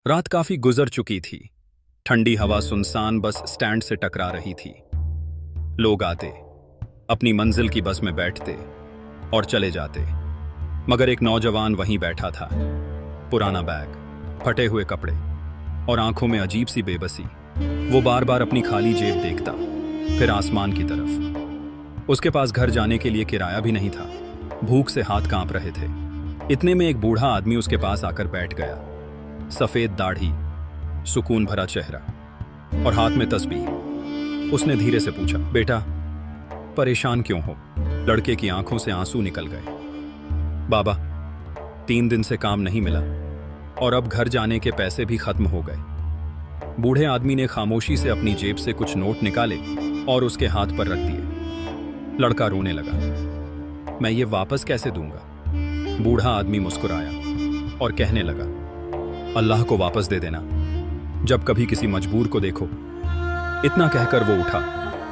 रात काफी गुजर चुकी थी। ठंडी हवा सुनसान बस स्टैंड से टकरा रही थी। लोग आते, अपनी मंजिल की बस में बैठते और चले जाते, मगर एक नौजवान वहीं बैठा था। पुराना बैग, फटे हुए कपड़े और आंखों में अजीब सी बेबसी। वो बार बार अपनी खाली जेब देखता, फिर आसमान की तरफ। उसके पास घर जाने के लिए किराया भी नहीं था। भूख से हाथ कांप रहे थे। इतने में एक बूढ़ा आदमी उसके पास आकर बैठ गया। सफेद दाढ़ी, सुकून भरा चेहरा और हाथ में तस्बीह। उसने धीरे से पूछा, बेटा, परेशान क्यों हो? लड़के की आंखों से आंसू निकल गए। बाबा, 3 दिन से काम नहीं मिला और अब घर जाने के पैसे भी खत्म हो गए। बूढ़े आदमी ने खामोशी से अपनी जेब से कुछ नोट निकाले और उसके हाथ पर रख दिए। लड़का रोने लगा। मैं ये वापस कैसे दूंगा? बूढ़ा आदमी मुस्कुराया और कहने लगा, अल्लाह को वापस दे देना जब कभी किसी मजबूर को देखो। इतना कहकर वो उठा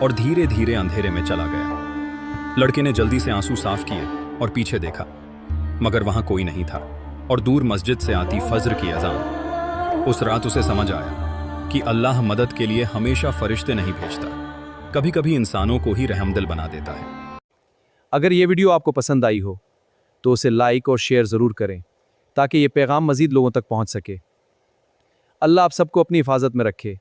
और धीरे धीरे अंधेरे में चला गया। लड़के ने जल्दी से आंसू साफ किए और पीछे देखा, मगर वहां कोई नहीं था और दूर मस्जिद से आती फज्र की अजान। उस रात उसे समझ आया कि अल्लाह मदद के लिए हमेशा फरिश्ते नहीं भेजता, कभी कभी इंसानों को ही रहमदिल बना देता है। अगर ये वीडियो आपको पसंद आई हो तो उसे लाइक और शेयर ज़रूर करें ताकि ये पैगाम मज़ीद लोगों तक पहुंच सके। अल्लाह आप सबको अपनी हिफाजत में रखे।